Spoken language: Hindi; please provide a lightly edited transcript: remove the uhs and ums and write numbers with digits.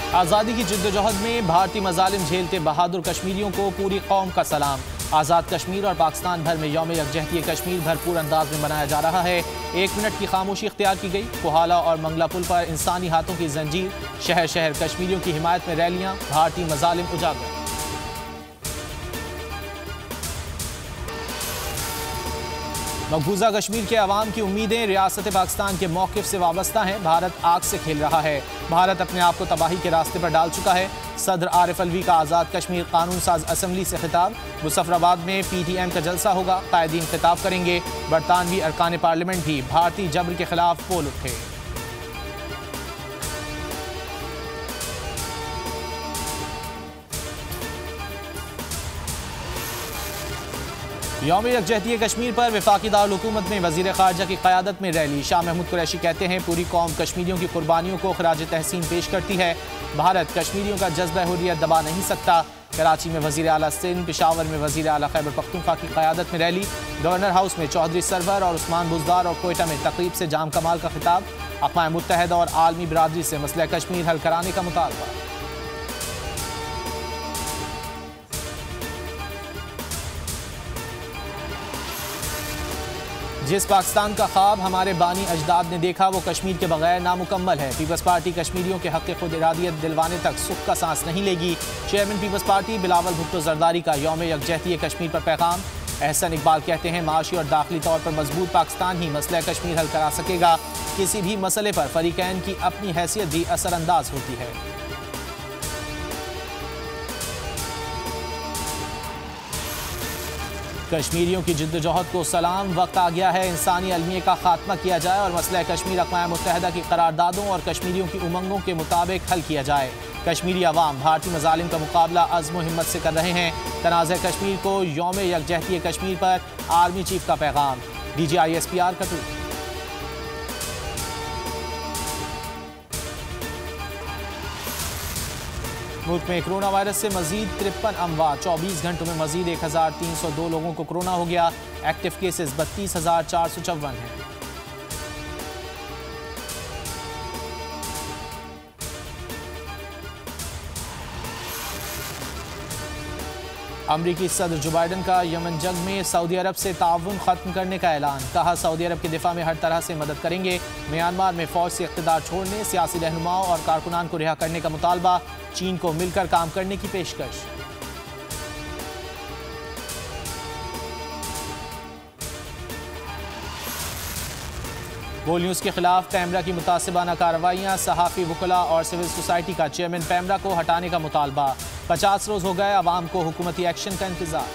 आज़ादी की जिद्दोजहद में भारतीय मजालिम झेलते बहादुर कश्मीरियों को पूरी कौम का सलाम। आज़ाद कश्मीर और पाकिस्तान भर में यौम यकजहती कश्मीर भरपूर अंदाज में मनाया जा रहा है। 1 मिनट की खामोशी इख्तियार की गई। कोहाला और मंगला पुल पर इंसानी हाथों की जंजीर, शहर शहर कश्मीरियों की हिमायत में रैलियां, भारतीय मजालिम उजागर। मकबूजा कश्मीर के अवाम की उम्मीदें रियासत पाकिस्तान के मौक़िफ़ से वाबस्ता हैं। भारत आग से खेल रहा है। भारत अपने आप को तबाही के रास्ते पर डाल चुका है। सदर आरिफ अलवी का आज़ाद कश्मीर कानून साज असम्बली से खिताब। मुजफ्फराबाद में PTM का जलसा होगा, कायदीन खिताब करेंगे। बरतानवी अरकान पार्लियामेंट भी भारतीय जबर के खिलाफ बोल उठे। यौम यकजहती कश्मीर पर वफाकी दारुल हुकूमत में वज़ीर ख़ारजा की क़यादत में रैली। शाह महमूद कुरैशी कहते हैं पूरी कौम कश्मीरियों की कुर्बानियों को ख़राज तहसीन पेश करती है। भारत कश्मीरियों का जज्बा हुर्रियत दबा नहीं सकता। कराची में वज़ीर आला सिंध, पेशावर में वज़ीर आला खैबर पख्तूनख्वा की क़यादत में रैली। गवर्नर हाउस में चौधरी सरवर और उस्मान बुज़दार और कोयटा में तकरीब से जाम कमाल का खिताब। अक़वाम मुत्तहिदा और आलमी बरादरी से मसला कश्मीर हल कराने का मुतालबा। जिस पाकिस्तान का ख्वाब हमारे बानी अजदाद ने देखा वो कश्मीर के बगैर नामुकम्मल है। पीपल्स पार्टी कश्मीरियों के हक़ खुद इरादियत दिलवाने तक सुख का सांस नहीं लेगी। चेयरमैन पीपल्स पार्टी बिलावल भुट्टो जरदारी का यौम यकजहती कश्मीर पर पैगाम। एहसन इकबाल कहते हैं माशी और दाखिली तौर पर मजबूत पाकिस्तान ही मसला कश्मीर हल करा सकेगा। किसी भी मसले पर फरीकैन की अपनी हैसियत भी असरअंदाज होती है। कश्मीरियों की जिद्दोजहद को सलाम। वक्त आ गया है इंसानी अलमिया का खात्मा किया जाए और मसला कश्मीर अक़वाम मुत्तहिदा की करारदादों और कश्मीरियों की उमंगों के मुताबिक हल किया जाए। कश्मीरी अवाम भारतीय मजालिम का मुकाबला अज़्म व हिम्मत से कर रहे हैं। तनाज़ कश्मीर को यौम यकजहती कश्मीर पर आर्मी चीफ का पैगाम। DGISPR का ट्वीट। मुल्क में कोरोना वायरस से मजीद 53 अमवात। 24 घंटों में मजीद 1302 लोगों को कोरोना हो गया। एक्टिव केसेस 32,454 हैं। अमरीकी सदर जो बाइडन का यमन जंग में सऊदी अरब से ताउन ख़त्म करने का ऐलान। कहा सऊदी अरब के दिफा में हर तरह से मदद करेंगे। म्यांमार में फ़ौज से इक़्तिदार छोड़ने, सियासी रहनुमाओं और कारकुनान को रिहा करने का मुतालबा। चीन को मिलकर काम करने की पेशकश। बोल न्यूज़ के खिलाफ पैमरा की मुतासिबाना कार्रवाइयाँ। सहाफ़ी, वकला और सिविल सोसाइटी का चेयरमैन पैमरा को हटाने का मुतालबा। 50 रोज़ हो गए, अवाम को हुकूमती एक्शन का इंतजार।